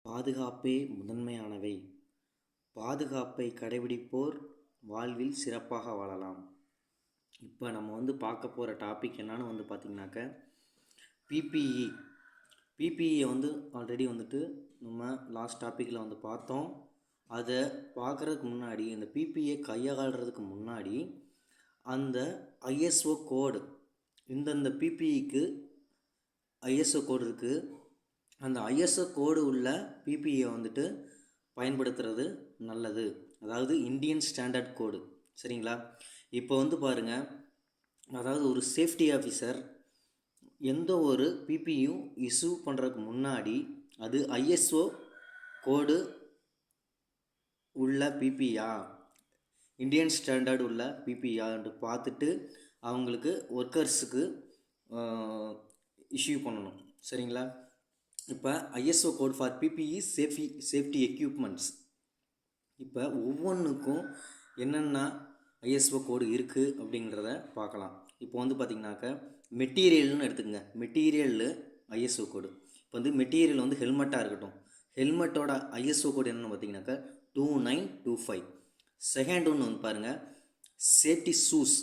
பாதுகாப்பே முதன்மையானவை. பாதுகாப்பை கடைபிடிப்போர் வாழ்வில் சிறப்பாக வாழலாம். இப்போ நம்ம பார்க்க போகிற டாபிக் என்னன்னு பார்த்திங்கனாக்க பிபிஇ. பிபிஇயை ஆல்ரெடி நம்ம லாஸ்ட் டாப்பிக்கில் பார்த்தோம். அதை பார்க்குறதுக்கு முன்னாடி இந்த பிபிஇயை கையாளுறதுக்கு முன்னாடி அந்த ஐஎஸ்ஓ கோடு, இந்தந்த பிபிஇக்கு ஐஎஸ்ஓ கோடு இருக்குது. அந்த ஐஎஸ்ஓ கோடு உள்ள பிபிஇயை பயன்படுத்துறது நல்லது. அதாவது இந்தியன் ஸ்டாண்டர்ட் கோடு, சரிங்களா? இப்போ பாருங்கள், அதாவது ஒரு சேஃப்டி ஆஃபீஸர் எந்த ஒரு பிபியும் இஷ்யூ பண்ணுறதுக்கு முன்னாடி அது ஐஎஸ்ஓ கோடு உள்ள பிபியா, இந்தியன் ஸ்டாண்டர்ட் உள்ள பிபியான்னு பார்த்துட்டு அவங்களுக்கு ஒர்க்கர்ஸுக்கு இஷ்யூ பண்ணணும், சரிங்களா? இப்போ ISO code for PPE safety equipments. இப்போ ஒவ்வொன்றுக்கும் என்னென்ன ஐஎஸ்ஓ கோடு இருக்குது அப்படிங்கிறத பார்க்கலாம். இப்போ பார்த்திங்கனாக்கா மெட்டீரியல்னு எடுத்துக்கங்க. மெட்டீரியல் ஐஎஸ்ஓ கோடு. இப்போ மெட்டீரியல் ஹெல்மெட்டாக இருக்கட்டும், ஹெல்மெட்டோட ஐஎஸ்ஓ கோடு என்னென்னு பார்த்தீங்கன்னாக்கா 2925. செகண்ட் ஒன்று பாருங்கள், safety shoes.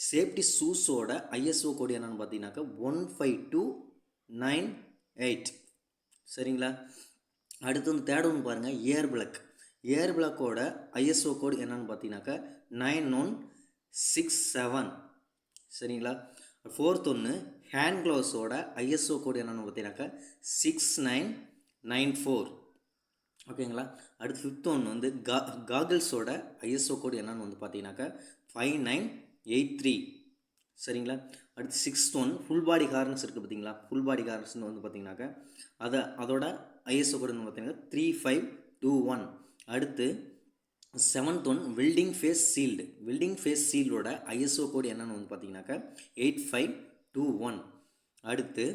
Safety ஷூஸோட ISO code என்னென்னு பார்த்தீங்கன்னாக்கா 15298, சரிங்களா? அடுத்து தேர்ட் ஒன்று பாருங்கள், ஏர் பிளக். ஏர் பிளக்கோட ஐஎஸ்ஓ கோடு என்னென்னு பார்த்தீங்கன்னாக்கா 9167, சரிங்களா? ஃபோர்த் ஒன்று ஹேண்ட் க்ளவுஸோட ஐஎஸ்ஓ கோடு என்னென்னு பார்த்தீங்கன்னாக்கா 6994, ஓகேங்களா? அடுத்து ஃபிஃப்த் ஒன்று காகிள்ஸோட ஐஎஸ்ஓ கோடு என்னென்னு பார்த்தீங்கன்னாக்கா 5983, சரிங்களா? அடுத்து sixth one full body harness இருக்குது பார்த்தீங்களா? ஃபுல் பாடி ஹார்னஸ்னு பார்த்தீங்கன்னாக்கா அதோட ஐஎஸ்ஓ கோடுன்னு பார்த்தீங்கன்னா 3521. அடுத்து seventh one welding face shield. Welding face சீல்டோட ஐஎஸ்ஓ கோடு என்னென்னு பார்த்தீங்கன்னாக்கா 8521. அடுத்து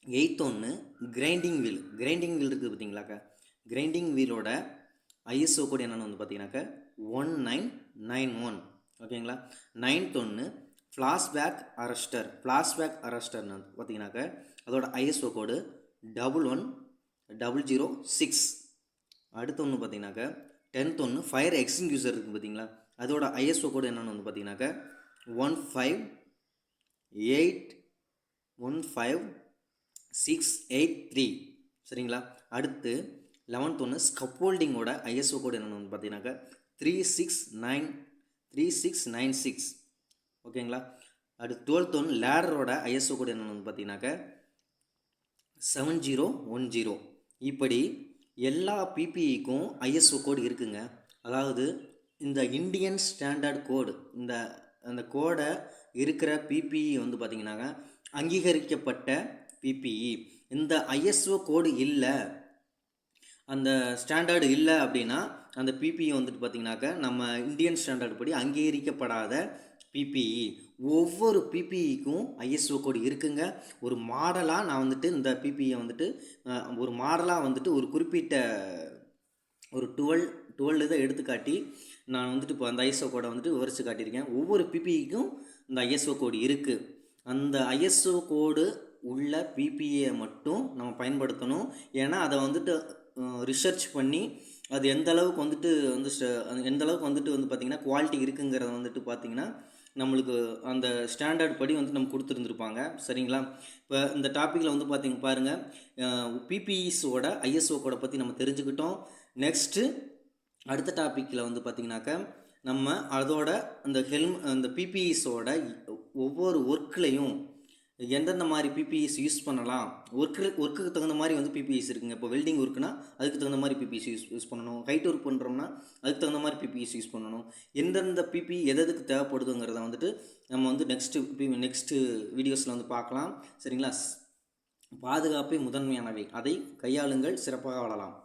எயித் ஒன்று கிரைண்டிங் வீல். கிரைண்டிங் வீல் இருக்குது பார்த்தீங்களாக்கா? கிரைண்டிங் வீலோட ஐஎஸ்ஓ கோடு என்னென்னு பார்த்தீங்கன்னாக்கா 1991, ஓகேங்களா? நைன்த் ஒன்று ஃப்ளாஷ்பேக் அரெஸ்டர். ஃப்ளாஷ்பேக் அரெஸ்டர்னு பார்த்தீங்கன்னாக்கா அதோட ஐஎஸ்ஓ கோடு 11006. அடுத்து ஒன்று பார்த்தீங்கன்னாக்கா டென்த் ஒன்று ஃபயர் எக்ஸ்டிங்யூசர் இருக்குது பார்த்தீங்களா? அதோட ஐஎஸ்ஓ கோடு என்னென்னு பார்த்தீங்கன்னாக்கா 1515683, சரிங்களா? அடுத்து 11th ஒன்று ஸ்கப்போல்டிங்கோட ஐஎஸ்ஓ கோடு என்னென்னு பார்த்தீங்கன்னாக்கா 3696, ஓகேங்களா? அடுத்து 12th ஒன்று லேடரோட ஐஎஸ்ஓ கோடு என்னென்னு பார்த்தீங்கன்னாக்கா 7010. இப்படி எல்லா பிபிஇக்கும் ஐஎஸ்ஓ கோடு இருக்குங்க. அதாவது இந்த இந்தியன் ஸ்டாண்டர்ட் கோடு, அந்த கோடை இருக்கிற பிபிஇ பார்த்தீங்கன்னாக்கா அங்கீகரிக்கப்பட்ட பிபிஇ. இந்த ஐஎஸ்ஓ கோடு இல்லை, அந்த ஸ்டாண்டர்டு இல்லை அப்படின்னா அந்த பிபிஇ பார்த்தீங்கன்னாக்கா நம்ம இந்தியன் ஸ்டாண்டர்ட் படி அங்கீகரிக்கப்படாத பிபிஇ. ஒவ்வொரு பிபிஇக்கும் ஐஎஸ்ஓ கோடு இருக்குங்க. ஒரு மாடலாக நான் இந்த பிபிஇயை ஒரு மாடலாக ஒரு குறிப்பிட்ட ஒரு 12 இதை எடுத்துக்காட்டி நான் இப்போ அந்த ஐஎஸ்ஓ கோடை விவரித்து காட்டியிருக்கேன். ஒவ்வொரு பிபிஇக்கும் இந்த ஐஎஸ்ஓ கோடு இருக்குது. அந்த ஐஎஸ்ஓ கோடு உள்ள பிபிஇயை மட்டும் நம்ம பயன்படுத்தணும். ஏன்னா அதை ரிசர்ச் பண்ணி அது எந்த அளவுக்கு எந்த அளவுக்கு பார்த்திங்கன்னா குவாலிட்டி இருக்குங்கிறத பார்த்திங்கன்னா நம்மளுக்கு அந்த ஸ்டாண்டர்ட் படி நம்ம கொடுத்துருந்துருப்பாங்க, சரிங்களா? இப்போ இந்த டாப்பிக்கில் பாருங்கள், பிபிஇஸோட ஐஎஸ்ஓ கோடை பற்றி நம்ம தெரிஞ்சுக்கிட்டோம். நெக்ஸ்ட்டு அடுத்த டாப்பிக்கில் பார்த்திங்கனாக்கா நம்ம அதோட அந்த பிபிஇஸோட ஒவ்வொரு ஒர்க்லையும் எந்தெந்த மாதிரி பிபிஇஸ் யூஸ் பண்ணலாம், ஒர்க்குக்கு தகுந்த மாதிரி பிபிஇஸ் இருக்குங்க. இப்போ வெல்டிங் ஒர்க்குனா அதுக்கு தகுந்த மாதிரி பிபிஇஸ் யூஸ் பண்ணணும். ஹைட் ஒர்க் பண்ணுறோம்னா அதுக்கு தகுந்த மாதிரி பிபிஇஸ் யூஸ் பண்ணணும். எந்தெந்த பிபிஇ எதுக்கு தேவைப்படுதுங்கிறத நம்ம நெக்ஸ்ட்டு வீடியோஸில் பார்க்கலாம், சரிங்களா? பாதுகாப்பே முதன்மையானவை, அதை கையாளுங்கள், சிறப்பாக வாழலாம்.